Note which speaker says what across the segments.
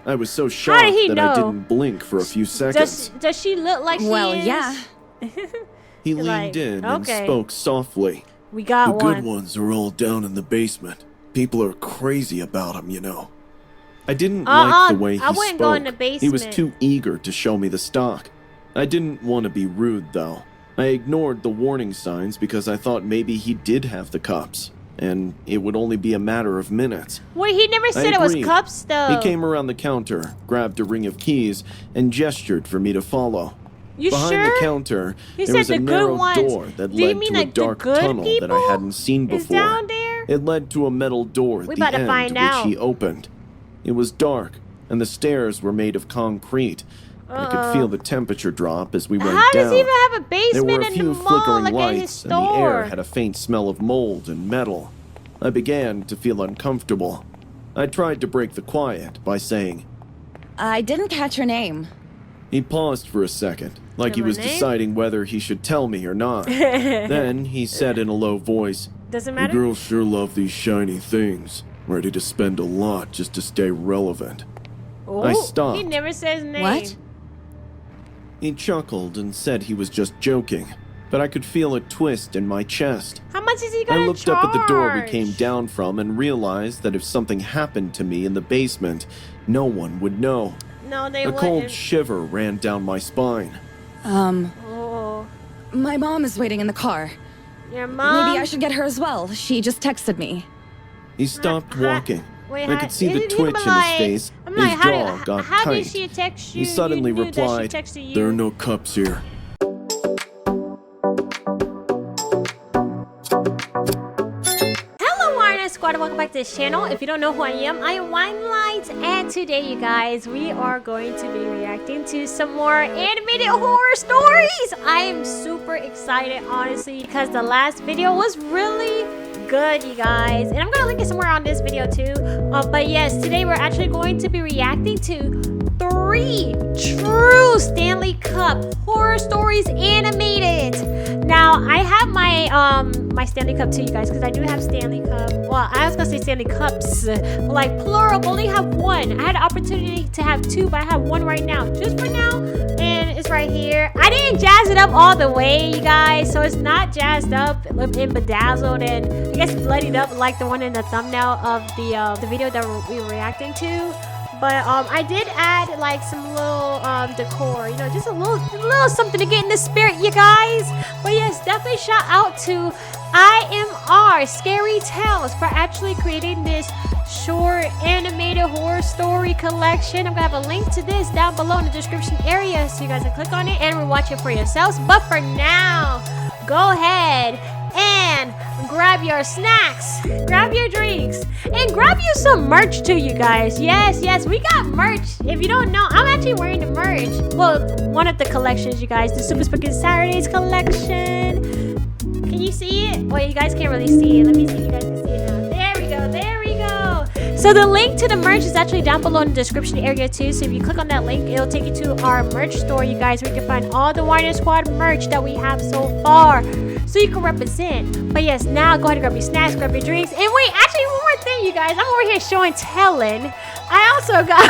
Speaker 1: I was so shocked that
Speaker 2: know?
Speaker 1: I didn't blink for a few seconds.
Speaker 2: Does she look like she is?
Speaker 3: Well, yeah.
Speaker 1: He leaned in and
Speaker 2: okay.
Speaker 1: spoke softly.
Speaker 2: We got
Speaker 1: The
Speaker 2: one.
Speaker 1: good ones are all down in the basement. People are crazy about him, you know. I didn't like the way he
Speaker 2: I wouldn't
Speaker 1: spoke.
Speaker 2: go in the basement.
Speaker 1: He was too eager to show me the stock. I didn't want to be rude, though. I ignored the warning signs because I thought maybe he did have the cups, and it would only be a matter of minutes.
Speaker 2: Wait, he never said it was cups, though.
Speaker 1: He came around the counter, grabbed a ring of keys, and gestured for me to follow.
Speaker 2: You
Speaker 1: Behind
Speaker 2: sure?
Speaker 1: the counter,
Speaker 2: He
Speaker 1: there was
Speaker 2: said
Speaker 1: a
Speaker 2: the good
Speaker 1: narrow
Speaker 2: ones.
Speaker 1: door that
Speaker 2: Do you
Speaker 1: led
Speaker 2: mean
Speaker 1: to a
Speaker 2: like the
Speaker 1: dark
Speaker 2: good
Speaker 1: tunnel that I
Speaker 2: people
Speaker 1: hadn't seen
Speaker 2: is
Speaker 1: before.
Speaker 2: down there?
Speaker 1: It led to a metal door at
Speaker 2: We
Speaker 1: the
Speaker 2: about to
Speaker 1: end,
Speaker 2: find
Speaker 1: which
Speaker 2: out.
Speaker 1: he opened. It was dark, and the stairs were made of concrete. I could feel the temperature drop as we went down.
Speaker 2: How does he even have a
Speaker 1: There were
Speaker 2: basement
Speaker 1: a
Speaker 2: in
Speaker 1: few
Speaker 2: the mall,
Speaker 1: flickering
Speaker 2: like in his
Speaker 1: lights, and the air
Speaker 2: store?
Speaker 1: had a faint smell of mold and metal. I began to feel uncomfortable. I tried to break the quiet by saying,
Speaker 3: I didn't catch your name.
Speaker 1: He paused for a second, like he
Speaker 2: My
Speaker 1: was
Speaker 2: name?
Speaker 1: deciding whether he should tell me or not. Then he said in a low voice,
Speaker 2: Doesn't
Speaker 1: "You
Speaker 2: matter?
Speaker 1: girls sure love these shiny things, ready to spend a lot just to stay relevant." I stopped.
Speaker 2: He never says name.
Speaker 3: What?
Speaker 1: He chuckled and said he was just joking, but I could feel a twist in my chest.
Speaker 2: How much is he gonna
Speaker 1: I looked up at the door we
Speaker 2: charge?
Speaker 1: came down from and realized that if something happened to me in the basement, no one would know.
Speaker 2: No, they
Speaker 1: A
Speaker 2: wouldn't.
Speaker 1: cold shiver ran down my spine.
Speaker 2: Oh,
Speaker 3: My mom is waiting in the car.
Speaker 2: your mom.
Speaker 3: Maybe I should get her as well. She just texted me.
Speaker 1: He stopped walking.
Speaker 2: Wait,
Speaker 1: I could see the twitch in his face.
Speaker 2: I'm
Speaker 1: His
Speaker 2: like,
Speaker 1: jaw got
Speaker 2: how
Speaker 1: tight.
Speaker 2: did she text you?
Speaker 1: He suddenly
Speaker 2: You knew that she
Speaker 1: replied,
Speaker 2: texted you.
Speaker 1: "There are no cups here."
Speaker 2: Hello, Wine Squad, and welcome back to this channel. If you don't know who I am WineLights, and today, you guys, we are going to be reacting to some more animated horror stories. I am super excited, honestly, because the last video was really good, you guys, and I'm gonna link it somewhere on this video too. But yes, today we're actually going to be reacting to 3 true Stanley Cup horror stories animated. Now I have my my Stanley Cup too, you guys, because I do have Stanley Cup. Well, I was gonna say Stanley Cups, but like plural, but only have one. I had the opportunity to have 2, but I have 1 right now, just for now, and it's right here. I didn't jazz it up all the way, you guys, so it's not jazzed up and bedazzled and I guess bloodied up like the one in the thumbnail of the video that we were reacting to. But I did add like some little decor, you know, just a little something to get in the spirit, you guys. But yes, definitely shout out to IMR Scary Tales for actually creating this short animated horror story collection. I'm gonna have a link to this down below in the description area so you guys can click on it and rewatch it for yourselves. But for now, go ahead and grab your snacks, grab your drinks, and grab you some merch too, you guys. Yes, we got merch. If you don't know, I'm actually wearing the merch. Well, one of the collections, you guys, the Super Spooky Saturdays collection. Can you see it? Well, you guys can't really see it. Let me see if you guys can see it now. There we go. So the link to the merch is actually down below in the description area too. So if you click on that link, it'll take you to our merch store, you guys, where you can find all the Wine Squad merch that we have so far, so you can represent. But yes, now go ahead and grab your snacks, grab your drinks. And wait, actually one more thing, you guys. I'm over here show and telling. I also got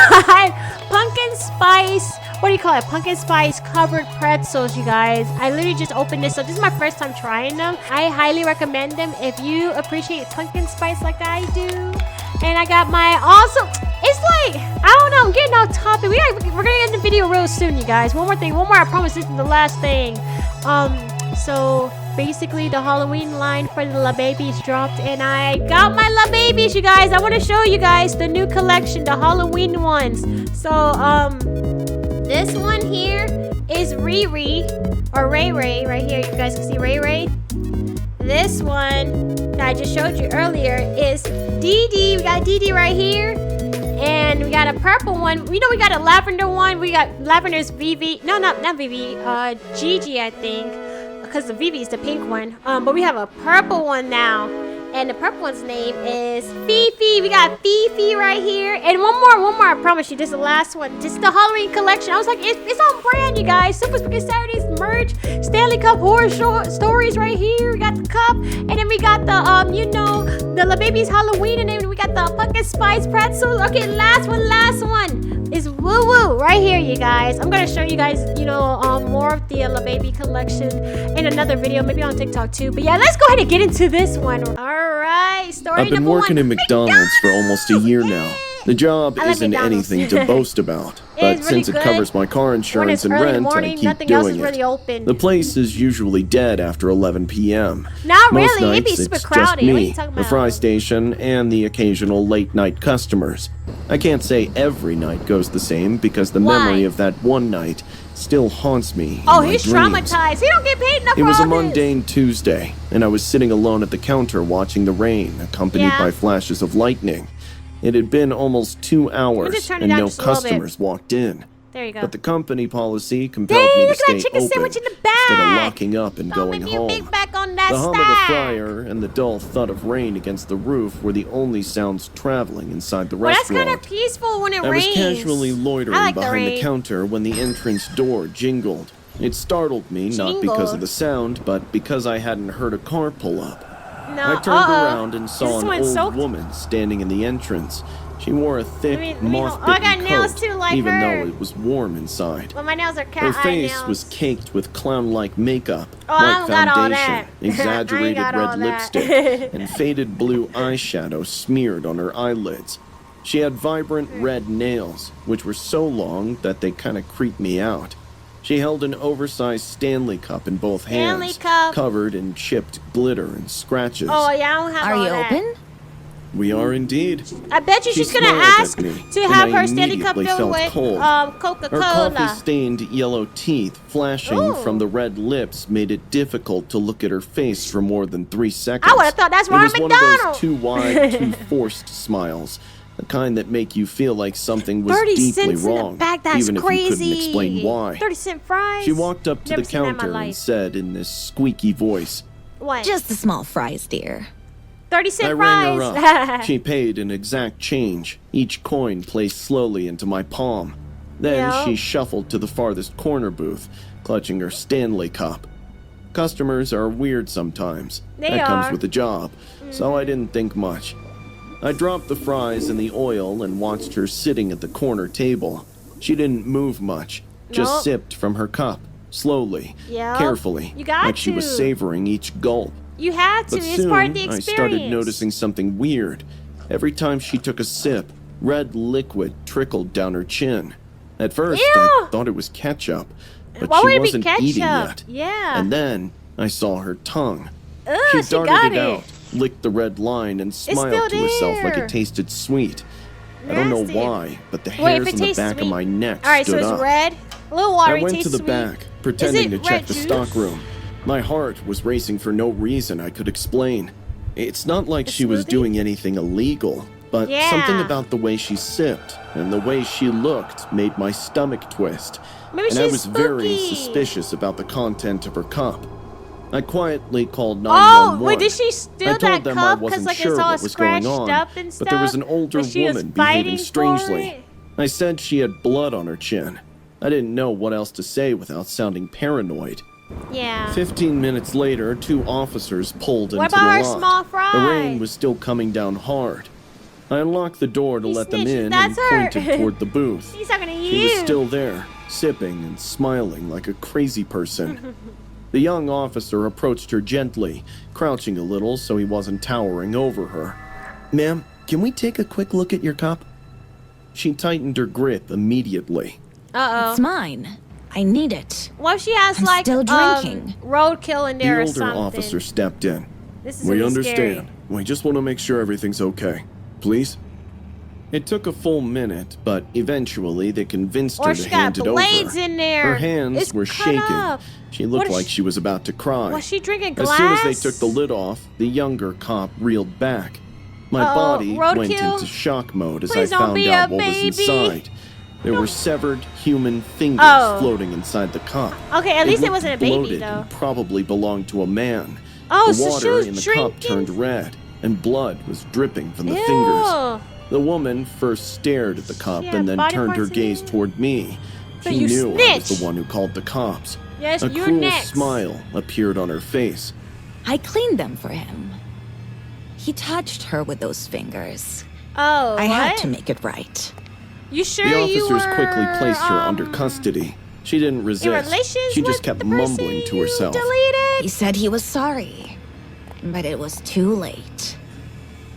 Speaker 2: pumpkin spice, what do you call it? Pumpkin spice covered pretzels, you guys. I literally just opened this, so this is my first time trying them. I highly recommend them if you appreciate pumpkin spice like I do. And I got my it's like, I don't know, I'm getting off topic. We're gonna end the video real soon, you guys. One more, I promise this is the last thing. So basically the Halloween line for the La Babies dropped, and I got my La Babies, you guys. I want to show you guys the new collection, the Halloween ones. So this one here is Riri, or Ray Ray, right here. You guys can see Ray Ray. This one that I just showed you earlier is Dee Dee. We got Dee Dee right here. And we got a purple one. You know, we got a lavender one. We got lavender's Vivi. No, not Vivi. Gigi, I think. Because the Vivi is the pink one. But we have a purple one now. And the purple one's name is Fifi. We got Fifi right here. And one more, I promise you. This is the last one. This is the Halloween collection. I was like, it's on brand, you guys. Super Spooky Saturdays merch. Stanley Cup horror stories right here. We got the cup. And then we got the, you know, the La Baby's Halloween. And then we got the pumpkin spice pretzels. Okay, last one. right here, you guys. I'm gonna show you guys, more of the La Baby collection in another video, maybe on TikTok too. But yeah, let's go ahead and get into this one. All right, story
Speaker 1: I've been
Speaker 2: number
Speaker 1: working
Speaker 2: one.
Speaker 1: in McDonald's for almost a year now. The job
Speaker 2: I like
Speaker 1: isn't
Speaker 2: McDonald's.
Speaker 1: anything to boast about, but
Speaker 2: It's really
Speaker 1: since it
Speaker 2: good.
Speaker 1: covers my car
Speaker 2: When it's
Speaker 1: insurance and
Speaker 2: early
Speaker 1: rent,
Speaker 2: morning,
Speaker 1: I keep
Speaker 2: nothing else is
Speaker 1: doing
Speaker 2: really
Speaker 1: it.
Speaker 2: open.
Speaker 1: The place is usually dead after 11 p.m.
Speaker 2: Not
Speaker 1: Most
Speaker 2: really, it'd be
Speaker 1: nights,
Speaker 2: super
Speaker 1: it's
Speaker 2: crowded.
Speaker 1: just
Speaker 2: What are you
Speaker 1: me,
Speaker 2: talking
Speaker 1: the
Speaker 2: about?
Speaker 1: fry station, and the occasional late-night customers. I can't say every night goes the same because the
Speaker 2: Why?
Speaker 1: memory of that one night still haunts me.
Speaker 2: Oh,
Speaker 1: in my
Speaker 2: he's
Speaker 1: dreams.
Speaker 2: traumatized. He don't get paid enough
Speaker 1: It was
Speaker 2: for
Speaker 1: a
Speaker 2: all this.
Speaker 1: mundane Tuesday, and I was sitting alone at the counter watching the rain, accompanied
Speaker 2: Yeah.
Speaker 1: by flashes of lightning. It had been almost 2 hours,
Speaker 2: just turn it
Speaker 1: and
Speaker 2: down
Speaker 1: no
Speaker 2: just a little bit.
Speaker 1: customers walked in.
Speaker 2: There you go.
Speaker 1: But the company policy compelled
Speaker 2: Dang,
Speaker 1: me to
Speaker 2: look at that
Speaker 1: stay
Speaker 2: chicken
Speaker 1: open
Speaker 2: sandwich in the
Speaker 1: instead of
Speaker 2: back.
Speaker 1: locking up and
Speaker 2: Don't
Speaker 1: going
Speaker 2: make me a
Speaker 1: home.
Speaker 2: big back on that
Speaker 1: The hum of the
Speaker 2: stack.
Speaker 1: fryer and the dull thud of rain against the roof were the only sounds traveling inside the
Speaker 2: Well, that's
Speaker 1: restaurant.
Speaker 2: kind of peaceful when it
Speaker 1: I was
Speaker 2: rains.
Speaker 1: casually loitering
Speaker 2: I like the
Speaker 1: behind the
Speaker 2: rain.
Speaker 1: counter when the entrance door jingled. It startled me, not because of the sound, but because I hadn't heard a car pull up.
Speaker 2: No,
Speaker 1: I turned around and
Speaker 2: Is
Speaker 1: saw
Speaker 2: this
Speaker 1: an
Speaker 2: one
Speaker 1: old
Speaker 2: soaked?
Speaker 1: woman standing in the entrance. She wore a thick,
Speaker 2: Let me- oh, I
Speaker 1: moth-bitten
Speaker 2: got nails
Speaker 1: coat,
Speaker 2: too, like
Speaker 1: even
Speaker 2: her.
Speaker 1: though it was warm inside.
Speaker 2: Well, my nails are cat
Speaker 1: Her
Speaker 2: eye
Speaker 1: face
Speaker 2: nails.
Speaker 1: was caked with clown-like makeup,
Speaker 2: Oh, I
Speaker 1: white
Speaker 2: don't got all
Speaker 1: foundation,
Speaker 2: that. I
Speaker 1: exaggerated
Speaker 2: ain't got all
Speaker 1: red
Speaker 2: that.
Speaker 1: lipstick, and faded blue eyeshadow smeared on her eyelids. She had vibrant red nails, which were so long that they kind of creeped me out. She held an oversized Stanley cup in both
Speaker 2: Stanley
Speaker 1: hands,
Speaker 2: cup.
Speaker 1: covered in chipped glitter and scratches.
Speaker 2: Oh, yeah, I don't have
Speaker 3: Are
Speaker 2: all
Speaker 3: you
Speaker 2: that.
Speaker 3: open?
Speaker 1: We are indeed.
Speaker 2: I bet you
Speaker 1: She
Speaker 2: she's gonna
Speaker 1: smiled
Speaker 2: ask
Speaker 1: at me,
Speaker 2: to
Speaker 1: and
Speaker 2: have
Speaker 1: I
Speaker 2: her Stanley cup
Speaker 1: immediately
Speaker 2: filled
Speaker 1: felt
Speaker 2: with
Speaker 1: cold. Her
Speaker 2: Coca-Cola.
Speaker 1: coffee-stained yellow teeth flashing
Speaker 2: Ooh.
Speaker 1: from the red lips made it difficult to look at her face for more than 3 seconds.
Speaker 2: I would've thought that's
Speaker 1: It
Speaker 2: Ronald
Speaker 1: was one
Speaker 2: McDonald.
Speaker 1: of those too wide, too forced smiles. The kind that make you feel like something was
Speaker 2: 30
Speaker 1: deeply
Speaker 2: cents in
Speaker 1: wrong,
Speaker 2: the back, that's
Speaker 1: even
Speaker 2: crazy.
Speaker 1: if you couldn't explain why.
Speaker 2: 30-cent fries.
Speaker 1: She walked up to
Speaker 2: Never
Speaker 1: the
Speaker 2: seen that in my
Speaker 1: counter and
Speaker 2: life.
Speaker 1: said in this squeaky voice,
Speaker 2: What?
Speaker 3: Just the small fries, dear.
Speaker 2: 30-cent
Speaker 1: I
Speaker 2: fries.
Speaker 1: rang her up. She paid an exact change, each coin placed slowly into my palm. Then
Speaker 2: Yeah.
Speaker 1: she shuffled to the farthest corner booth, clutching her Stanley cup. Customers are weird sometimes.
Speaker 2: They
Speaker 1: that comes
Speaker 2: are.
Speaker 1: with the job, so I didn't think much. I dropped the fries in the oil and watched her sitting at the corner table. She didn't move much, just
Speaker 2: Nope.
Speaker 1: sipped from her cup, slowly,
Speaker 2: Yep.
Speaker 1: carefully,
Speaker 2: You got
Speaker 1: like she was
Speaker 2: to.
Speaker 1: savoring each gulp.
Speaker 2: You had to.
Speaker 1: But
Speaker 2: It's
Speaker 1: soon,
Speaker 2: part of the
Speaker 1: I
Speaker 2: experience.
Speaker 1: started noticing something weird. Every time she took a sip, red liquid trickled down her chin. At first, I
Speaker 2: Ew!
Speaker 1: thought it was ketchup, but
Speaker 2: Why would
Speaker 1: she
Speaker 2: it be
Speaker 1: wasn't
Speaker 2: ketchup?
Speaker 1: eating yet.
Speaker 2: Yeah.
Speaker 1: And then I saw her tongue.
Speaker 2: Ugh,
Speaker 1: She
Speaker 2: she
Speaker 1: darted
Speaker 2: got
Speaker 1: it
Speaker 2: it.
Speaker 1: out, licked the red line, and
Speaker 2: still
Speaker 1: smiled to herself like
Speaker 2: there.
Speaker 1: it tasted sweet. I don't know
Speaker 2: Nasty.
Speaker 1: why, but the
Speaker 2: Wait,
Speaker 1: hairs
Speaker 2: if it
Speaker 1: on the
Speaker 2: tastes
Speaker 1: back
Speaker 2: sweet.
Speaker 1: of my neck
Speaker 2: All right, so
Speaker 1: stood
Speaker 2: it's
Speaker 1: up.
Speaker 2: red. A little
Speaker 1: I
Speaker 2: watery.
Speaker 1: went
Speaker 2: tastes
Speaker 1: to the
Speaker 2: sweet.
Speaker 1: back,
Speaker 2: Is
Speaker 1: pretending
Speaker 2: it
Speaker 1: to check
Speaker 2: red
Speaker 1: the
Speaker 2: juice?
Speaker 1: stockroom. My heart was racing for no reason I could explain. It's not like
Speaker 2: A
Speaker 1: she was
Speaker 2: smoothie?
Speaker 1: doing anything illegal, but
Speaker 2: Yeah.
Speaker 1: something about the way she sipped and the way she looked made my stomach twist.
Speaker 2: Maybe
Speaker 1: and I
Speaker 2: she's
Speaker 1: was very
Speaker 2: spooky.
Speaker 1: suspicious about the content of her cup. I quietly called
Speaker 2: Oh,
Speaker 1: 911.
Speaker 2: wait, did she steal
Speaker 1: I
Speaker 2: that
Speaker 1: told them I
Speaker 2: cup?
Speaker 1: wasn't
Speaker 2: like
Speaker 1: sure
Speaker 2: it's all
Speaker 1: what was going
Speaker 2: scratched
Speaker 1: on,
Speaker 2: up and stuff.
Speaker 1: but there was an older
Speaker 2: Like she was
Speaker 1: woman
Speaker 2: fighting
Speaker 1: behaving
Speaker 2: for
Speaker 1: strangely.
Speaker 2: it?
Speaker 1: I said she had blood on her chin. I didn't know what else to say without sounding paranoid.
Speaker 2: Yeah.
Speaker 1: 15 minutes later, 2 officers pulled
Speaker 2: What
Speaker 1: into
Speaker 2: about
Speaker 1: the
Speaker 2: our
Speaker 1: lot.
Speaker 2: small fry?
Speaker 1: The rain was still coming down hard. I unlocked the door to
Speaker 2: He
Speaker 1: let them
Speaker 2: snitched.
Speaker 1: in
Speaker 2: That's
Speaker 1: and
Speaker 2: her.
Speaker 1: pointed toward the booth.
Speaker 2: He's talking to you.
Speaker 1: She was still there, sipping and smiling like a crazy person. The young officer approached her gently, crouching a little so he wasn't towering over her. "Ma'am, can we take a quick look at your cup?" She tightened her grip immediately.
Speaker 2: Uh-oh.
Speaker 3: It's mine. I need it.
Speaker 2: What if she has
Speaker 3: I'm
Speaker 2: like
Speaker 3: still drinking.
Speaker 2: roadkill in there
Speaker 1: The
Speaker 2: or
Speaker 1: older
Speaker 2: something?
Speaker 1: officer stepped in.
Speaker 2: This is
Speaker 1: "We
Speaker 2: really
Speaker 1: understand.
Speaker 2: scary.
Speaker 1: We just want to make sure everything's okay. Please?" It took a full minute, but eventually they convinced
Speaker 2: Or
Speaker 1: her
Speaker 2: she
Speaker 1: to
Speaker 2: got
Speaker 1: hand it
Speaker 2: blades
Speaker 1: over.
Speaker 2: in there.
Speaker 1: Her hands
Speaker 2: It's
Speaker 1: were
Speaker 2: cut
Speaker 1: shaking.
Speaker 2: up.
Speaker 1: She
Speaker 2: What
Speaker 1: looked
Speaker 2: is
Speaker 1: like
Speaker 2: she-
Speaker 1: she was about to cry.
Speaker 2: Was she drinking
Speaker 1: As
Speaker 2: glass?
Speaker 1: soon as they took the lid off, the younger cop reeled back. My
Speaker 2: Uh-oh,
Speaker 1: body went
Speaker 2: roadkill?
Speaker 1: into shock mode as
Speaker 2: Please
Speaker 1: I
Speaker 2: don't
Speaker 1: found
Speaker 2: be
Speaker 1: out
Speaker 2: a
Speaker 1: what was
Speaker 2: baby.
Speaker 1: inside. There were severed human fingers
Speaker 2: Oh.
Speaker 1: floating inside the cup.
Speaker 2: Okay, at least it
Speaker 1: looked
Speaker 2: wasn't a baby,
Speaker 1: bloated
Speaker 2: though.
Speaker 1: and probably belonged to a man.
Speaker 2: Oh,
Speaker 1: the
Speaker 2: so she
Speaker 1: water
Speaker 2: was
Speaker 1: in the
Speaker 2: drinking.
Speaker 1: cup turned red, and blood was dripping from the
Speaker 2: Ew.
Speaker 1: fingers. The woman first stared at the cup
Speaker 2: She had
Speaker 1: and then
Speaker 2: body
Speaker 1: turned her
Speaker 2: parts in
Speaker 1: gaze
Speaker 2: it?
Speaker 1: toward me.
Speaker 2: So
Speaker 1: She
Speaker 2: you
Speaker 1: knew I was
Speaker 2: snitched.
Speaker 1: the one who called the cops.
Speaker 2: Yes,
Speaker 1: A
Speaker 2: you're
Speaker 1: cruel
Speaker 2: next.
Speaker 1: smile appeared on her face.
Speaker 3: I cleaned them for him. He touched her with those fingers.
Speaker 2: Oh,
Speaker 3: I
Speaker 2: what?
Speaker 3: had to make it right.
Speaker 2: You sure
Speaker 1: The
Speaker 2: you
Speaker 1: officers
Speaker 2: were,
Speaker 1: quickly placed her under custody. She didn't
Speaker 2: in
Speaker 1: resist.
Speaker 2: relations
Speaker 1: She just
Speaker 2: with
Speaker 1: kept
Speaker 2: the person
Speaker 1: mumbling to
Speaker 2: you
Speaker 1: herself.
Speaker 2: deleted?
Speaker 3: He said he was sorry, but it was too late.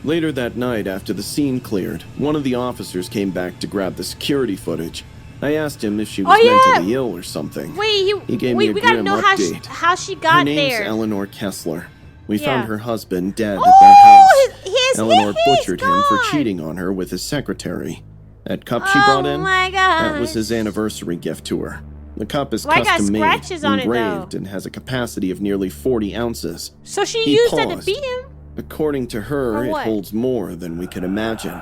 Speaker 1: Later that night, after the scene cleared, one of the officers came back to grab the security footage. I asked him if she was mentally ill or something.
Speaker 2: Wait,
Speaker 1: He gave me a
Speaker 2: we gotta
Speaker 1: grim
Speaker 2: know
Speaker 1: update.
Speaker 2: how she got
Speaker 1: Her name's
Speaker 2: there.
Speaker 1: Eleanor Kessler. We
Speaker 2: Yeah.
Speaker 1: found her husband dead at
Speaker 2: Oh,
Speaker 1: that house.
Speaker 2: his
Speaker 1: Eleanor
Speaker 2: he's
Speaker 1: butchered him for
Speaker 2: gone.
Speaker 1: cheating on her with his secretary. That cup she brought in,
Speaker 2: Oh my god.
Speaker 1: that was his anniversary gift to her. The cup is
Speaker 2: Why it got
Speaker 1: custom made,
Speaker 2: scratches on it, though?
Speaker 1: engraved, and has a capacity of nearly 40 ounces.
Speaker 2: So she
Speaker 1: He
Speaker 2: used that to
Speaker 1: paused.
Speaker 2: beat him?
Speaker 1: According to her,
Speaker 2: For
Speaker 1: it
Speaker 2: what?
Speaker 1: holds more than we could imagine.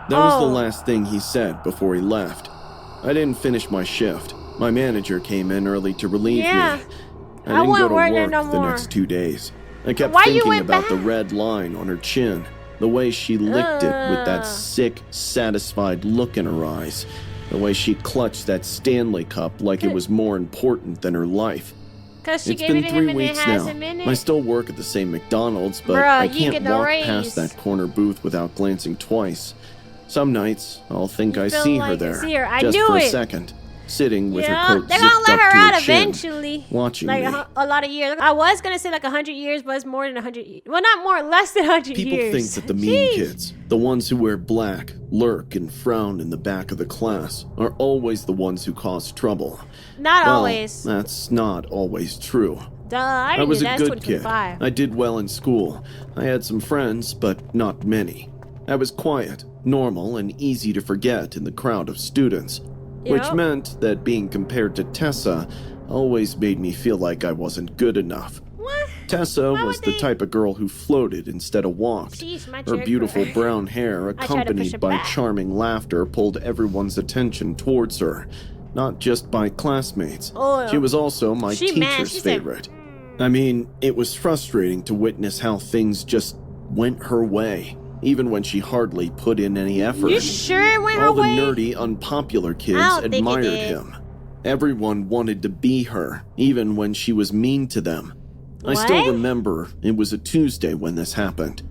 Speaker 1: That was the
Speaker 2: Oh.
Speaker 1: last thing he said before he left. I didn't finish my shift. My manager came in early to relieve
Speaker 2: Yeah.
Speaker 1: me.
Speaker 2: I
Speaker 1: I didn't go
Speaker 2: wouldn't
Speaker 1: to
Speaker 2: work
Speaker 1: work
Speaker 2: there no
Speaker 1: the
Speaker 2: more.
Speaker 1: next 2 days. I kept
Speaker 2: Why you
Speaker 1: thinking
Speaker 2: went
Speaker 1: about the
Speaker 2: back?
Speaker 1: red line on her chin, the way she licked it with
Speaker 2: Ugh.
Speaker 1: that sick, satisfied look in her eyes, the way she clutched that Stanley cup like it was more important than her life.
Speaker 2: Because she
Speaker 1: It's
Speaker 2: gave
Speaker 1: been
Speaker 2: it to
Speaker 1: 3
Speaker 2: him and it
Speaker 1: weeks now.
Speaker 2: hasn't been
Speaker 1: I
Speaker 2: it.
Speaker 1: still work at the same McDonald's, but
Speaker 2: Bruh,
Speaker 1: I
Speaker 2: you
Speaker 1: can't
Speaker 2: get no
Speaker 1: walk
Speaker 2: raise.
Speaker 1: past that corner booth without glancing twice. Some nights, I'll think
Speaker 2: You
Speaker 1: I
Speaker 2: feel
Speaker 1: see
Speaker 2: like
Speaker 1: her
Speaker 2: you
Speaker 1: there,
Speaker 2: see her. I
Speaker 1: just
Speaker 2: knew
Speaker 1: for a
Speaker 2: it.
Speaker 1: second, sitting with
Speaker 2: Yeah,
Speaker 1: her coat
Speaker 2: they're
Speaker 1: zipped
Speaker 2: gonna let
Speaker 1: up
Speaker 2: her
Speaker 1: to
Speaker 2: out
Speaker 1: her chin,
Speaker 2: eventually.
Speaker 1: watching
Speaker 2: Like
Speaker 1: me.
Speaker 2: a lot of years. I was gonna say like 100 years, but it's more than 100 years. Well, not more, less than 100
Speaker 1: People
Speaker 2: years.
Speaker 1: think that the mean
Speaker 2: Jeez.
Speaker 1: kids, the ones who wear black, lurk and frown in the back of the class, are always the ones who cause trouble.
Speaker 2: Not
Speaker 1: Well,
Speaker 2: always.
Speaker 1: that's not always true.
Speaker 2: Duh, I
Speaker 1: I
Speaker 2: didn't
Speaker 1: was
Speaker 2: do
Speaker 1: a
Speaker 2: that.
Speaker 1: good
Speaker 2: It's
Speaker 1: kid.
Speaker 2: 2025.
Speaker 1: I did well in school. I had some friends, but not many. I was quiet, normal, and easy to forget in the crowd of students, which
Speaker 2: Yep.
Speaker 1: meant that being compared to Tessa always made me feel like I wasn't good enough.
Speaker 2: What?
Speaker 1: Tessa
Speaker 2: Why
Speaker 1: was
Speaker 2: would
Speaker 1: the
Speaker 2: they-
Speaker 1: type of girl who floated instead of walked.
Speaker 2: Jeez, my
Speaker 1: Her
Speaker 2: chair
Speaker 1: beautiful
Speaker 2: cracked.
Speaker 1: brown hair,
Speaker 2: tried to push
Speaker 1: accompanied
Speaker 2: it
Speaker 1: by
Speaker 2: back.
Speaker 1: charming laughter, pulled everyone's attention towards her, not just by classmates.
Speaker 2: Oh,
Speaker 1: She was also my
Speaker 2: she mad.
Speaker 1: teacher's
Speaker 2: She said,
Speaker 1: favorite. I mean, it was frustrating to witness how things just went her way, even when she hardly put in any effort.
Speaker 2: You sure it went her
Speaker 1: All the
Speaker 2: way?
Speaker 1: nerdy, unpopular kids
Speaker 2: I don't think it
Speaker 1: admired
Speaker 2: did.
Speaker 1: him. Everyone wanted to be her, even when she was mean to them. I still
Speaker 2: What?
Speaker 1: remember it was a Tuesday when this happened.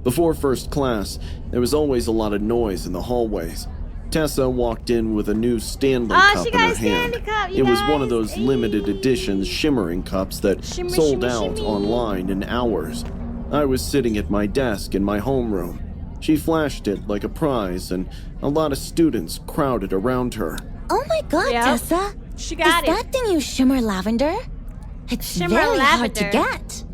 Speaker 1: Before first class, there was always a lot of noise in the hallways. Tessa walked in with a new Stanley
Speaker 2: Oh,
Speaker 1: cup
Speaker 2: she
Speaker 1: in
Speaker 2: got
Speaker 1: her
Speaker 2: a Stanley
Speaker 1: hand.
Speaker 2: cup, you
Speaker 1: It was one of
Speaker 2: guys.
Speaker 1: those limited
Speaker 2: Ayy.
Speaker 1: edition shimmering cups that
Speaker 2: Shimmy,
Speaker 1: sold
Speaker 2: shimmy,
Speaker 1: out
Speaker 2: shimmy.
Speaker 1: online in hours. I was sitting at my desk in my homeroom. She flashed it like a prize, and a lot of students crowded around her.
Speaker 3: Oh my god,
Speaker 2: Yep.
Speaker 3: Tessa.
Speaker 2: She got
Speaker 3: Is
Speaker 2: it.
Speaker 3: that the new shimmer lavender? It's
Speaker 2: Shimmer
Speaker 3: very hard to
Speaker 2: lavender.
Speaker 3: get.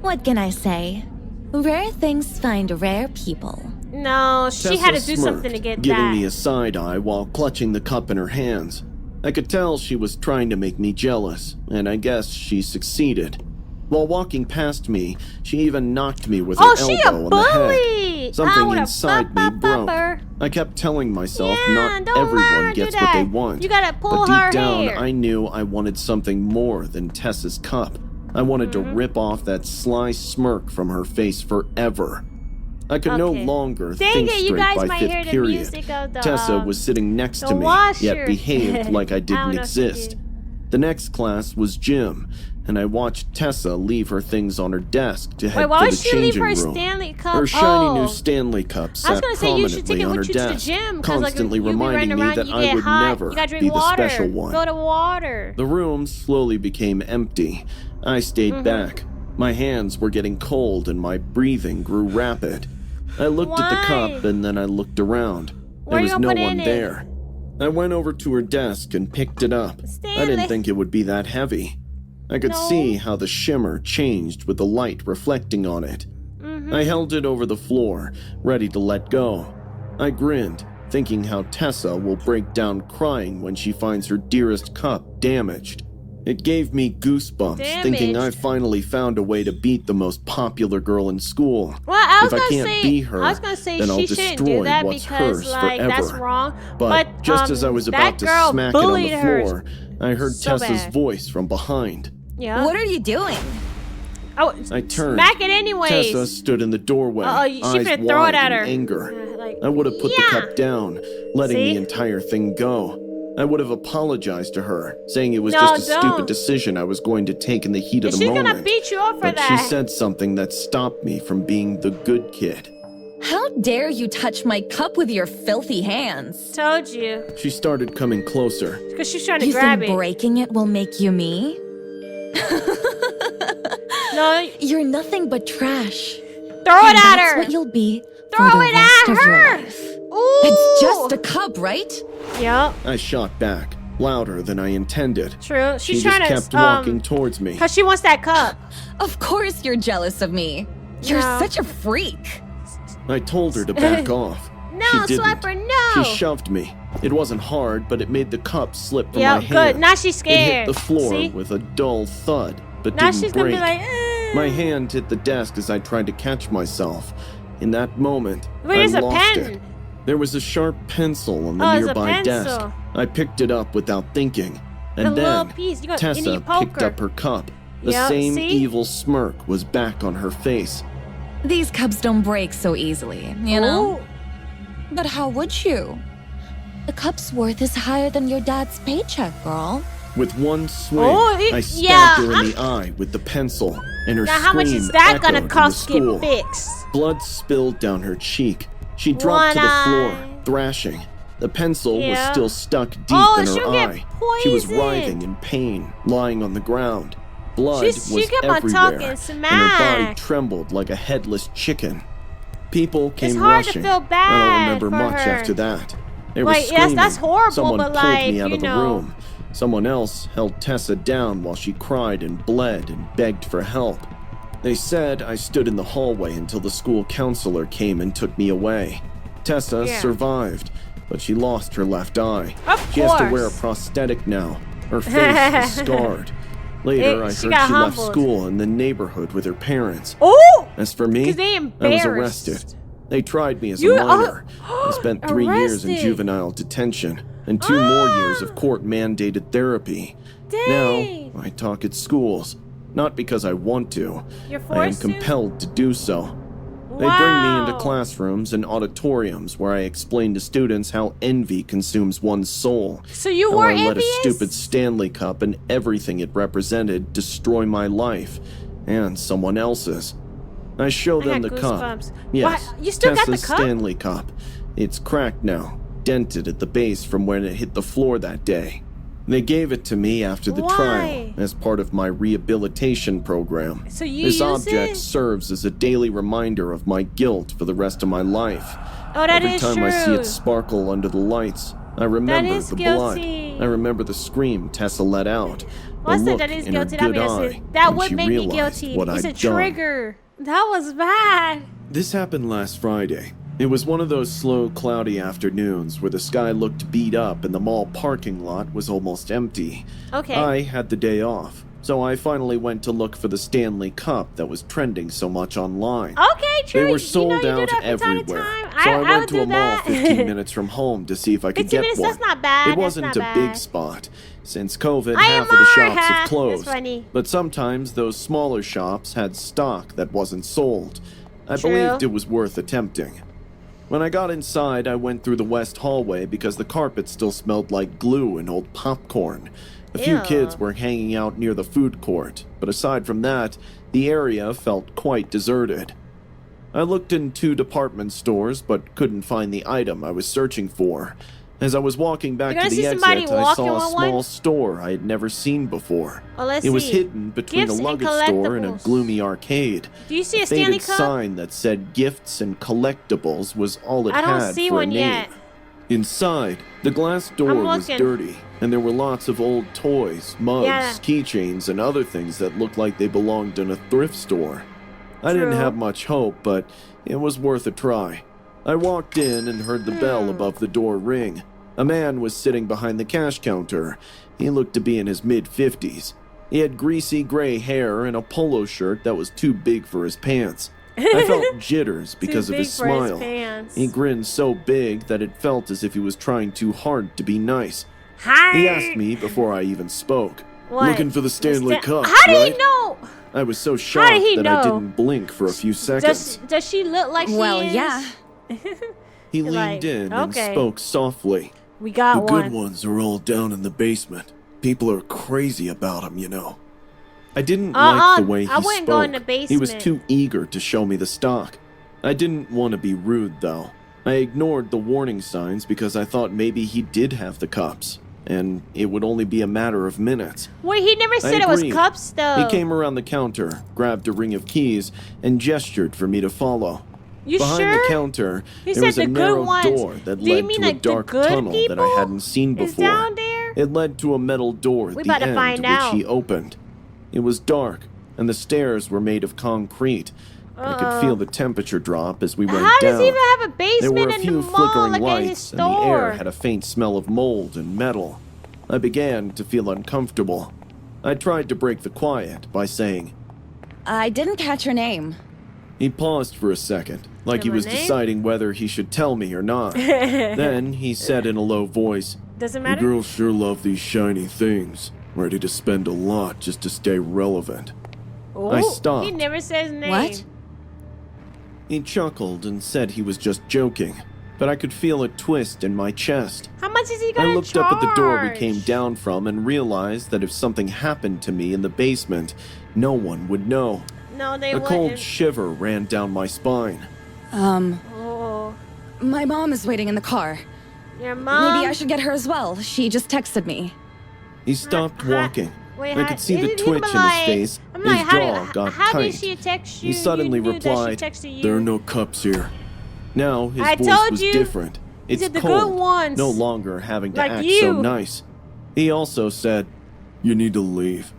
Speaker 3: What can I say? Rare things find rare people.
Speaker 2: No, she had to
Speaker 1: Tessa
Speaker 2: do something to
Speaker 1: smirked,
Speaker 2: get
Speaker 1: giving
Speaker 2: that.
Speaker 1: me a side eye while clutching the cup in her hands. I could tell she was trying to make me jealous, and I guess she succeeded. While walking past me, she even knocked me with her
Speaker 2: Oh, she a
Speaker 1: elbow on the head.
Speaker 2: bully! I
Speaker 1: Something
Speaker 2: would've
Speaker 1: inside me
Speaker 2: bop, bop,
Speaker 1: broke.
Speaker 2: bop her.
Speaker 1: I kept telling myself
Speaker 2: Yeah,
Speaker 1: not
Speaker 2: don't let
Speaker 1: everyone
Speaker 2: her do
Speaker 1: gets what they
Speaker 2: that.
Speaker 1: want.
Speaker 2: You gotta pull
Speaker 1: but deep
Speaker 2: her
Speaker 1: down,
Speaker 2: hair.
Speaker 1: I knew I wanted something more than Tessa's cup. I wanted
Speaker 2: Mm-hmm.
Speaker 1: to rip off that sly smirk from her face forever. I could no
Speaker 2: Okay.
Speaker 1: longer
Speaker 2: Dang
Speaker 1: think
Speaker 2: it, you
Speaker 1: straight
Speaker 2: guys
Speaker 1: by
Speaker 2: might
Speaker 1: fifth
Speaker 2: hear the
Speaker 1: period.
Speaker 2: music of the,
Speaker 1: Tessa was sitting next
Speaker 2: the
Speaker 1: to me,
Speaker 2: washer.
Speaker 1: yet behaved like I
Speaker 2: I
Speaker 1: didn't
Speaker 2: don't know if she
Speaker 1: exist.
Speaker 2: did.
Speaker 1: The next class was gym, and I watched Tessa leave her things on her desk to head
Speaker 2: Wait, why
Speaker 1: to
Speaker 2: would
Speaker 1: the
Speaker 2: she leave
Speaker 1: changing
Speaker 2: her
Speaker 1: room.
Speaker 2: Stanley cup?
Speaker 1: Her shiny
Speaker 2: Oh.
Speaker 1: new Stanley cup
Speaker 2: I was
Speaker 1: sat
Speaker 2: gonna say you should take
Speaker 1: prominently
Speaker 2: it
Speaker 1: on her
Speaker 2: with you to the
Speaker 1: desk,
Speaker 2: gym because like
Speaker 1: constantly
Speaker 2: you be
Speaker 1: reminding
Speaker 2: running
Speaker 1: me
Speaker 2: around,
Speaker 1: that
Speaker 2: you
Speaker 1: I
Speaker 2: get
Speaker 1: would
Speaker 2: hot.
Speaker 1: never
Speaker 2: You gotta drink
Speaker 1: be the
Speaker 2: water.
Speaker 1: special one.
Speaker 2: Go to water.
Speaker 1: The room slowly became empty. I stayed
Speaker 2: Mm-hmm.
Speaker 1: back. My hands were getting cold and my breathing grew rapid. I looked at the
Speaker 2: Why?
Speaker 1: cup and then I looked around.
Speaker 2: Where
Speaker 1: There
Speaker 2: you
Speaker 1: was
Speaker 2: gonna
Speaker 1: no
Speaker 2: put it
Speaker 1: one
Speaker 2: in?
Speaker 1: there. I went over to her desk and picked it up. I
Speaker 2: Stanley.
Speaker 1: didn't think it would be that heavy. I could
Speaker 2: No.
Speaker 1: see how the shimmer changed with the light reflecting on it.
Speaker 2: Mm-hmm.
Speaker 1: I held it over the floor, ready to let go. I grinned, thinking how Tessa will break down crying when she finds her dearest cup damaged. It gave me goosebumps, thinking I
Speaker 2: Damaged?
Speaker 1: finally found a way to beat the most popular girl in school.
Speaker 2: Well, I was
Speaker 1: If I
Speaker 2: gonna
Speaker 1: can't
Speaker 2: say,
Speaker 1: be her,
Speaker 2: I was gonna say
Speaker 1: then
Speaker 2: she
Speaker 1: I'll
Speaker 2: shouldn't
Speaker 1: destroy
Speaker 2: do that
Speaker 1: what's
Speaker 2: because
Speaker 1: hers
Speaker 2: like that's
Speaker 1: forever.
Speaker 2: wrong.
Speaker 1: But just as I was about to
Speaker 2: that girl
Speaker 1: smack it on the
Speaker 2: bullied her
Speaker 1: floor, I heard
Speaker 2: so
Speaker 1: Tessa's
Speaker 2: bad.
Speaker 1: voice from behind.
Speaker 2: Yeah.
Speaker 3: What are you doing?
Speaker 2: Oh,
Speaker 1: I turned.
Speaker 2: smack it anyways.
Speaker 1: Tessa stood in the doorway,
Speaker 2: she
Speaker 1: eyes
Speaker 2: finna throw it
Speaker 1: wide
Speaker 2: at
Speaker 1: in
Speaker 2: her.
Speaker 1: anger.
Speaker 2: Like,
Speaker 1: I would have put the
Speaker 2: yeah.
Speaker 1: cup down, letting
Speaker 2: See?
Speaker 1: the entire thing go. I would have apologized to her, saying it was
Speaker 2: No,
Speaker 1: just a
Speaker 2: don't.
Speaker 1: stupid decision I was going to take in the heat of
Speaker 2: And
Speaker 1: the
Speaker 2: she's
Speaker 1: moment.
Speaker 2: gonna beat you up for
Speaker 1: but
Speaker 2: that.
Speaker 1: she said something that stopped me from being the good kid.
Speaker 3: How dare you touch my cup with your filthy hands?
Speaker 2: Told you.
Speaker 1: She started coming closer.
Speaker 2: Because she's trying to
Speaker 3: You
Speaker 2: grab
Speaker 3: think
Speaker 2: it.
Speaker 3: breaking it will make you me?
Speaker 2: No.
Speaker 3: You're nothing but trash.
Speaker 2: Throw it
Speaker 3: And
Speaker 2: at
Speaker 3: that's
Speaker 2: her.
Speaker 3: what you'll be
Speaker 2: Throw
Speaker 3: for the
Speaker 2: it
Speaker 3: rest
Speaker 2: at
Speaker 3: of your
Speaker 2: her.
Speaker 3: life.
Speaker 2: Ooh.
Speaker 3: It's just a cup, right?
Speaker 2: Yep.
Speaker 1: I shot back, louder than I intended.
Speaker 2: True.
Speaker 1: She
Speaker 2: She's
Speaker 1: just
Speaker 2: trying to
Speaker 1: kept walking towards me.
Speaker 2: Because she wants that cup.
Speaker 3: Of course you're jealous of me. You're
Speaker 2: No.
Speaker 3: such a freak.
Speaker 1: I told her to back off.
Speaker 2: No,
Speaker 1: she didn't.
Speaker 2: Swiper, no.
Speaker 1: She shoved me. It wasn't hard, but it made the cup slip from
Speaker 2: Yeah,
Speaker 1: my hand.
Speaker 2: good. Now she's
Speaker 1: It
Speaker 2: scared.
Speaker 1: hit the floor
Speaker 2: See?
Speaker 1: with a dull thud, but
Speaker 2: Now
Speaker 1: didn't
Speaker 2: she's
Speaker 1: break.
Speaker 2: gonna be like, eh.
Speaker 1: My hand hit the desk as I tried to catch myself. In that moment,
Speaker 2: Wait,
Speaker 1: I
Speaker 2: there's a
Speaker 1: lost
Speaker 2: pen.
Speaker 1: it. There was a sharp pencil on the
Speaker 2: Oh, it's a
Speaker 1: nearby desk.
Speaker 2: pencil.
Speaker 1: I picked it up without thinking.
Speaker 2: A
Speaker 1: And
Speaker 2: little
Speaker 1: then
Speaker 2: piece. You got
Speaker 1: Tessa
Speaker 2: any poker.
Speaker 1: picked up her cup. The
Speaker 2: Yep,
Speaker 1: same
Speaker 2: see?
Speaker 1: evil smirk was back on her face.
Speaker 3: These cups don't break so easily, you know?
Speaker 2: Ooh.
Speaker 3: But how would you? The cup's worth is higher than your dad's paycheck, girl.
Speaker 1: With one swing,
Speaker 2: Oh,
Speaker 1: I stabbed
Speaker 2: yeah,
Speaker 1: her in the eye with the pencil, and her
Speaker 2: Now, how much
Speaker 1: scream
Speaker 2: is that
Speaker 1: echoed
Speaker 2: gonna
Speaker 1: in the
Speaker 2: cost to
Speaker 1: school.
Speaker 2: get fixed?
Speaker 1: Blood spilled down her cheek. She dropped to
Speaker 2: One
Speaker 1: the floor,
Speaker 2: eye.
Speaker 1: thrashing. The pencil was
Speaker 2: Yeah.
Speaker 1: still stuck deep
Speaker 2: Oh,
Speaker 1: in her
Speaker 2: she'll get
Speaker 1: eye. She was
Speaker 2: poisoned.
Speaker 1: writhing in pain, lying on the ground. Blood
Speaker 2: She
Speaker 1: was
Speaker 2: kept on
Speaker 1: everywhere,
Speaker 2: talking
Speaker 1: and her body
Speaker 2: smack.
Speaker 1: trembled like a headless chicken. People came
Speaker 2: hard to
Speaker 1: rushing.
Speaker 2: feel
Speaker 1: I don't
Speaker 2: bad
Speaker 1: remember
Speaker 2: for
Speaker 1: much
Speaker 2: her.
Speaker 1: after that. They were
Speaker 2: Like, yes,
Speaker 1: screaming.
Speaker 2: that's horrible,
Speaker 1: Someone
Speaker 2: but,
Speaker 1: pulled
Speaker 2: like,
Speaker 1: me out
Speaker 2: you
Speaker 1: of the
Speaker 2: know.
Speaker 1: room. Someone else held Tessa down while she cried and bled and begged for help. They said I stood in the hallway until the school counselor came and took me away. Tessa
Speaker 2: Yeah.
Speaker 1: survived, but she lost her left eye.
Speaker 2: Of
Speaker 1: She has to wear a
Speaker 2: course.
Speaker 1: prosthetic now. Her face is scarred. Later, I heard
Speaker 2: she
Speaker 1: she
Speaker 2: got
Speaker 1: left
Speaker 2: humbled.
Speaker 1: school in the neighborhood with her parents.
Speaker 2: Oh!
Speaker 1: As for me,
Speaker 2: 'Cause they
Speaker 1: I was
Speaker 2: embarrassed.
Speaker 1: arrested. They tried me as
Speaker 2: You
Speaker 1: a minor.
Speaker 2: are-
Speaker 1: I spent 3 years in
Speaker 2: Arrested.
Speaker 1: juvenile detention and 2 more years of court-mandated therapy.
Speaker 2: Dang.
Speaker 1: Now, I talk at schools. Not because I want to.
Speaker 2: You're
Speaker 1: I am
Speaker 2: forced to?
Speaker 1: compelled to do so. They bring me into classrooms and auditoriums where I explain to students how envy consumes one's soul.
Speaker 2: So you
Speaker 1: How
Speaker 2: were
Speaker 1: I let a
Speaker 2: envious?
Speaker 1: stupid Stanley Cup and everything it represented destroy my life and someone else's. I show
Speaker 2: I
Speaker 1: them
Speaker 2: got
Speaker 1: the cup.
Speaker 2: goosebumps.
Speaker 1: Yes,
Speaker 2: What? You still got the
Speaker 1: Tessa's
Speaker 2: cup?
Speaker 1: Stanley Cup. It's cracked now, dented at the base from when it hit the floor that day. They gave it to me after the
Speaker 2: Why?
Speaker 1: trial as part of my rehabilitation program.
Speaker 2: So you
Speaker 1: This
Speaker 2: use
Speaker 1: object
Speaker 2: it?
Speaker 1: serves as a daily reminder of my guilt for the rest of my life.
Speaker 2: Oh, that
Speaker 1: Every
Speaker 2: is
Speaker 1: time
Speaker 2: true.
Speaker 1: I see it sparkle under the lights, I remember
Speaker 2: is
Speaker 1: the
Speaker 2: guilty.
Speaker 1: blood. I remember the scream Tessa let out.
Speaker 2: Well, I
Speaker 1: the
Speaker 2: said
Speaker 1: look
Speaker 2: that is
Speaker 1: in her
Speaker 2: guilty. That
Speaker 1: good
Speaker 2: means
Speaker 1: eye
Speaker 2: that
Speaker 1: when
Speaker 2: would
Speaker 1: she
Speaker 2: make me
Speaker 1: realized
Speaker 2: guilty.
Speaker 1: what
Speaker 2: It's
Speaker 1: I'd
Speaker 2: a trigger. That was bad.
Speaker 1: This happened last Friday. It was one of those slow, cloudy afternoons where the sky looked beat up and the mall parking lot was almost empty.
Speaker 2: Okay.
Speaker 1: I had the day off, so I finally went to look for the Stanley Cup that was trending so much online.
Speaker 2: Okay, true.
Speaker 1: They were sold
Speaker 2: you do
Speaker 1: out
Speaker 2: that from time to
Speaker 1: everywhere.
Speaker 2: time.
Speaker 1: So I
Speaker 2: would
Speaker 1: went to
Speaker 2: do
Speaker 1: a mall
Speaker 2: that.
Speaker 1: 15 minutes from home to see if I could
Speaker 2: 15
Speaker 1: get
Speaker 2: minutes,
Speaker 1: one.
Speaker 2: that's not bad,
Speaker 1: It
Speaker 2: that's
Speaker 1: wasn't
Speaker 2: not
Speaker 1: a
Speaker 2: bad.
Speaker 1: big spot. Since COVID,
Speaker 2: I
Speaker 1: half of the shops
Speaker 2: admire-
Speaker 1: have closed.
Speaker 2: That's funny.
Speaker 1: But sometimes those smaller shops had stock that wasn't sold. I
Speaker 2: True.
Speaker 1: believed it was worth attempting. When I got inside, I went through the west hallway because the carpet still smelled like glue and old popcorn. A few
Speaker 2: Ew.
Speaker 1: kids were hanging out near the food court, but aside from that, the area felt quite deserted. I looked in 2 department stores, but couldn't find the item I was searching for. As I was walking back
Speaker 2: You're
Speaker 1: to
Speaker 2: gonna
Speaker 1: the
Speaker 2: see somebody
Speaker 1: exit, I
Speaker 2: walking
Speaker 1: saw a
Speaker 2: with one?
Speaker 1: small store I had never seen before.
Speaker 2: Well, let's
Speaker 1: It was
Speaker 2: see.
Speaker 1: hidden between
Speaker 2: Gifts
Speaker 1: a
Speaker 2: and
Speaker 1: luggage store and a
Speaker 2: collectibles.
Speaker 1: gloomy arcade.
Speaker 2: Do you see a
Speaker 1: A
Speaker 2: Stanley
Speaker 1: faded
Speaker 2: Cup?
Speaker 1: sign that said gifts and collectibles was all it
Speaker 2: I don't
Speaker 1: had
Speaker 2: see
Speaker 1: for
Speaker 2: one
Speaker 1: a name.
Speaker 2: yet.
Speaker 1: Inside, the glass door
Speaker 2: I'm
Speaker 1: was
Speaker 2: looking.
Speaker 1: dirty, and there were lots of old toys, mugs,
Speaker 2: Yeah.
Speaker 1: keychains, and other things that looked like they belonged in a thrift store. I didn't
Speaker 2: True.
Speaker 1: have much hope, but it was worth a try. I walked in and heard the bell above the door ring. A man was sitting behind the cash counter. He looked to be in his mid-50s. He had greasy gray hair and a polo shirt that was too big for his pants. I felt jitters because
Speaker 2: Too
Speaker 1: of
Speaker 2: big
Speaker 1: his
Speaker 2: for his
Speaker 1: smile.
Speaker 2: pants.
Speaker 1: He grinned so big that it felt as if he was trying too hard to be nice.
Speaker 2: Hi.
Speaker 1: He asked me before I even spoke.
Speaker 2: What?
Speaker 1: Looking for the Stanley Cup,
Speaker 2: How did
Speaker 1: right?
Speaker 2: he know?
Speaker 1: I was so shocked
Speaker 2: he
Speaker 1: that
Speaker 2: know?
Speaker 1: I didn't blink for a few seconds.
Speaker 2: Does she look like she
Speaker 3: Well,
Speaker 2: is?
Speaker 3: yeah.
Speaker 1: He leaned
Speaker 2: like,
Speaker 1: in and
Speaker 2: okay.
Speaker 1: spoke softly.
Speaker 2: We got
Speaker 1: The
Speaker 2: one.
Speaker 1: good ones are all down in the basement. People are crazy about them, you know. I didn't like the way he
Speaker 2: I wouldn't
Speaker 1: spoke.
Speaker 2: go in the
Speaker 1: He was
Speaker 2: basement.
Speaker 1: too eager to show me the stock. I didn't want to be rude, though. I ignored the warning signs because I thought maybe he did have the cups, and it would only be a matter of minutes.
Speaker 2: Wait, he never said it was cups, though.
Speaker 1: He came around the counter, grabbed a ring of keys, and gestured for me to follow.
Speaker 2: You
Speaker 1: Behind
Speaker 2: sure?
Speaker 1: the counter,
Speaker 2: He
Speaker 1: there was
Speaker 2: said
Speaker 1: a
Speaker 2: the
Speaker 1: narrow
Speaker 2: good ones.
Speaker 1: door that
Speaker 2: Do you
Speaker 1: led
Speaker 2: mean
Speaker 1: to a
Speaker 2: like the
Speaker 1: dark
Speaker 2: good
Speaker 1: tunnel that I
Speaker 2: people
Speaker 1: hadn't seen
Speaker 2: is
Speaker 1: before.
Speaker 2: down there?
Speaker 1: It led to a metal door at
Speaker 2: We
Speaker 1: the
Speaker 2: about to
Speaker 1: end,
Speaker 2: find out.
Speaker 1: which he opened. It was dark, and the stairs were made of concrete. I could feel the temperature drop as we went
Speaker 2: How
Speaker 1: down.
Speaker 2: does he even have a
Speaker 1: There
Speaker 2: basement
Speaker 1: were a
Speaker 2: in the
Speaker 1: few
Speaker 2: mall,
Speaker 1: flickering
Speaker 2: like at his
Speaker 1: lights, and the air
Speaker 2: store?
Speaker 1: had a faint smell of mold and metal. I began to feel uncomfortable. I tried to break the quiet by saying,
Speaker 3: I didn't catch your name.
Speaker 1: He paused for a second, like he
Speaker 2: My
Speaker 1: was
Speaker 2: name?
Speaker 1: deciding whether he should tell me or not. Then he said in a low voice,
Speaker 2: Doesn't
Speaker 1: "You
Speaker 2: matter?
Speaker 1: girls sure love these shiny things, ready to spend a lot just to stay relevant."
Speaker 2: Ooh,
Speaker 1: I stopped.
Speaker 2: He never says his name.
Speaker 3: What?
Speaker 1: He chuckled and said he was just joking, but I could feel a twist in my chest.
Speaker 2: How much is he
Speaker 1: I
Speaker 2: gonna
Speaker 1: looked
Speaker 2: charge?
Speaker 1: up at the door we came down from and realized that if something happened to me in the basement, no one would know.
Speaker 2: No, they
Speaker 1: A
Speaker 2: wouldn't.
Speaker 1: cold shiver ran down my spine.
Speaker 2: Oh,
Speaker 3: My mom is waiting in the car.
Speaker 2: your mom.
Speaker 3: Maybe I should get her as well. She just texted me.
Speaker 1: He stopped
Speaker 2: Hi-
Speaker 1: walking.
Speaker 2: Wait,
Speaker 1: I
Speaker 2: hi-
Speaker 1: could see the
Speaker 2: he
Speaker 1: twitch in
Speaker 2: was
Speaker 1: his
Speaker 2: like-
Speaker 1: face.
Speaker 2: I'm
Speaker 1: His
Speaker 2: like, how
Speaker 1: jaw
Speaker 2: did,
Speaker 1: got
Speaker 2: how
Speaker 1: tight.
Speaker 2: did she text you?
Speaker 1: He suddenly
Speaker 2: you knew
Speaker 1: replied,
Speaker 2: that she texted you.
Speaker 1: "There are no cups here." Now his
Speaker 2: I
Speaker 1: voice
Speaker 2: told
Speaker 1: was
Speaker 2: you.
Speaker 1: different.
Speaker 2: He
Speaker 1: It's
Speaker 2: said the
Speaker 1: cold,
Speaker 2: good ones.
Speaker 1: no longer having to
Speaker 2: Like
Speaker 1: act
Speaker 2: you.
Speaker 1: so nice. He also said, "You need to leave."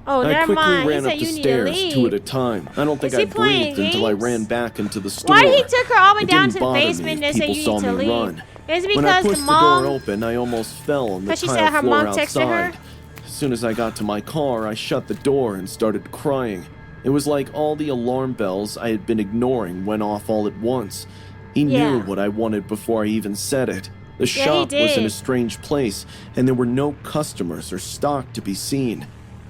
Speaker 2: Oh,
Speaker 1: I
Speaker 2: never
Speaker 1: quickly
Speaker 2: mind.
Speaker 1: ran
Speaker 2: he
Speaker 1: up
Speaker 2: said
Speaker 1: the
Speaker 2: you need
Speaker 1: stairs
Speaker 2: to leave.
Speaker 1: two at a time. I don't think
Speaker 2: Is he
Speaker 1: I breathed
Speaker 2: playing
Speaker 1: until I
Speaker 2: games?
Speaker 1: ran back into the store.
Speaker 2: Why did he took her all the way
Speaker 1: It
Speaker 2: down
Speaker 1: didn't
Speaker 2: to the
Speaker 1: bother me
Speaker 2: basement
Speaker 1: if
Speaker 2: and say
Speaker 1: people
Speaker 2: you
Speaker 1: saw
Speaker 2: need to
Speaker 1: me
Speaker 2: leave?
Speaker 1: run.
Speaker 2: It's
Speaker 1: When I
Speaker 2: because
Speaker 1: pushed
Speaker 2: the
Speaker 1: the
Speaker 2: mom.
Speaker 1: door open, I almost fell on the
Speaker 2: 'Cause she
Speaker 1: tile
Speaker 2: said her
Speaker 1: floor
Speaker 2: mom texted her?
Speaker 1: outside. As soon as I got to my car, I shut the door and started crying. It was like all the alarm bells I had been ignoring went off all at once. He
Speaker 2: Yeah.
Speaker 1: knew what I wanted before I even said it. The
Speaker 2: Yeah, he
Speaker 1: shop was in
Speaker 2: did.
Speaker 1: a strange place, and there were no customers or stock to be seen.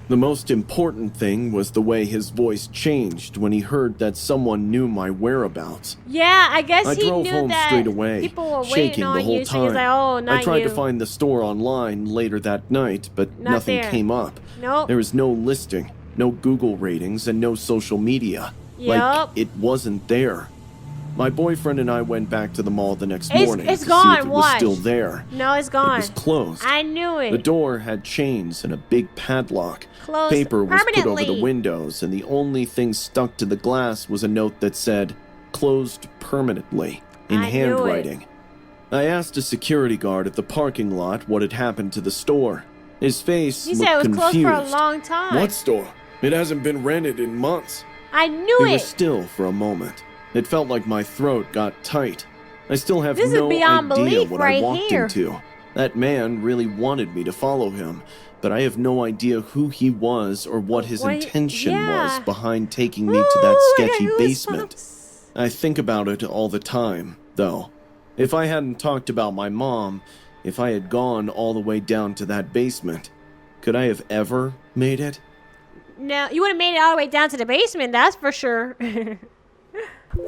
Speaker 1: The most important thing was the way his voice changed when he heard that someone knew my whereabouts.
Speaker 2: Yeah, I guess
Speaker 1: I
Speaker 2: he
Speaker 1: drove
Speaker 2: knew
Speaker 1: home
Speaker 2: that
Speaker 1: straight away,
Speaker 2: people were
Speaker 1: shaking
Speaker 2: waiting on
Speaker 1: the whole
Speaker 2: you. So he was
Speaker 1: time.
Speaker 2: like, oh, not
Speaker 1: I tried
Speaker 2: you.
Speaker 1: to find the store online later that night, but
Speaker 2: Not
Speaker 1: nothing
Speaker 2: there.
Speaker 1: came up.
Speaker 2: Nope.
Speaker 1: There was no listing, no Google ratings, and no social media.
Speaker 2: Yup.
Speaker 1: Like, it wasn't there. My boyfriend and I went back to the mall the next
Speaker 2: It's-
Speaker 1: morning
Speaker 2: it's
Speaker 1: to
Speaker 2: gone,
Speaker 1: see if it was
Speaker 2: watch.
Speaker 1: still there.
Speaker 2: No, it's
Speaker 1: It
Speaker 2: gone.
Speaker 1: was closed.
Speaker 2: I knew it.
Speaker 1: The door had chains and a big padlock.
Speaker 2: Closed
Speaker 1: Paper was put over the
Speaker 2: permanently.
Speaker 1: windows, and the only thing stuck to the glass was a note that said, "Closed permanently," in
Speaker 2: I knew it.
Speaker 1: handwriting. I asked a security guard at the parking lot what had happened to the store. His face
Speaker 2: He
Speaker 1: looked
Speaker 2: said it was
Speaker 1: confused.
Speaker 2: closed for a long time.
Speaker 1: What store? It hasn't been rented in months.
Speaker 2: I knew
Speaker 1: We were
Speaker 2: it.
Speaker 1: still for a moment. It felt like my throat got tight. I still have
Speaker 2: This is
Speaker 1: no
Speaker 2: beyond
Speaker 1: idea
Speaker 2: belief
Speaker 1: what
Speaker 2: right
Speaker 1: I walked
Speaker 2: here.
Speaker 1: into. That man really wanted me to follow him, but I have no idea who he was or what his
Speaker 2: What he-
Speaker 1: intention
Speaker 2: yeah.
Speaker 1: was behind taking me to that
Speaker 2: Ooh, I got
Speaker 1: sketchy basement.
Speaker 2: goosebumps.
Speaker 1: I think about it all the time, though. If I hadn't talked about my mom, if I had gone all the way down to that basement, could I have ever made it?
Speaker 2: No, you would have made it all the way down to the basement, that's for sure.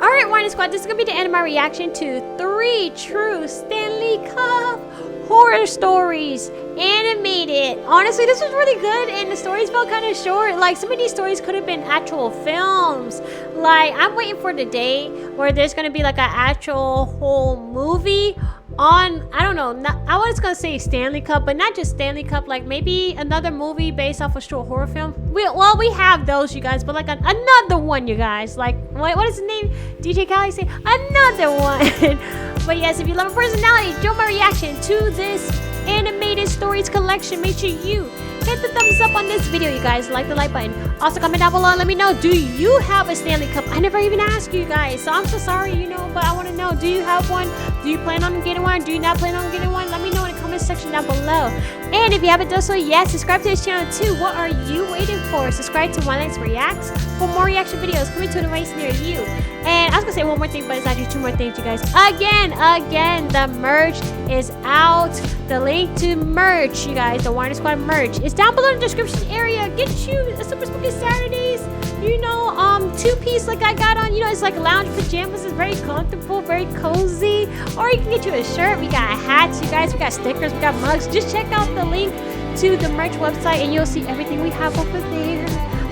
Speaker 2: Alright, Wine Squad, this is going to be the end of my reaction to 3 true Stanley Cup horror stories animated. Honestly, this was really good, and the stories felt kind of short. Like, some of these stories could have been actual films. Like, I'm waiting for the day where there's going to be like an actual whole movie on, I don't know, I was gonna say Stanley Cup, but not just Stanley Cup, like maybe another movie based off a short horror film. We have those, you guys, but like another one, you guys. Like, what is his name? DJ Khaled say another one. But yes, if you love a personality, join my reaction to this animated stories collection. Make sure you hit the thumbs up on this video, you guys. Like the like button. Also, comment down below and let me know, do you have a Stanley Cup? I never even asked you guys, so I'm so sorry, you know, but I want to know, do you have one? Do you plan on getting one? Do you not plan on getting one? Let me know in the comment section down below. And if you haven't done so yet, subscribe to this channel too. What are you waiting for? Subscribe to WineLights Reacts for more reaction videos coming to a device near you. And I was gonna say one more thing, but it's actually 2 more things, you guys. Again, the merch is out. The link to merch, you guys, the Wine Squad merch is down below in the description area. Get you a Super Spooky Saturdays, you know, 2-piece like I got on. You know, it's like lounge pajamas. It's very comfortable, very cozy. Or you can get you a shirt. We got hats, you guys. We got stickers. We got mugs. Just check out the link to the merch website, and you'll see everything we have over there.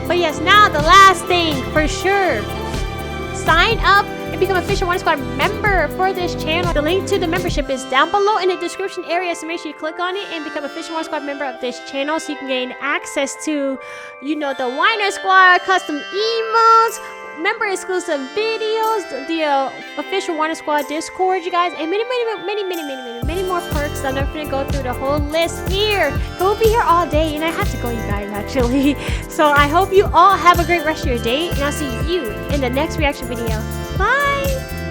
Speaker 2: But yes, now the last thing for sure. Sign up and become an official Wine Squad member for this channel. The link to the membership is down below in the description area, so make sure you click on it and become an official Wine Squad member of this channel so you can gain access to, you know, the Winer Squad, custom emotes, member exclusive videos, the official Winer Squad Discord, you guys, and many more perks. I'm not gonna go through the whole list here. We'll be here all day, and I have to go, you guys, actually. So I hope you all have a great rest of your day, and I'll see you in the next reaction video. Bye.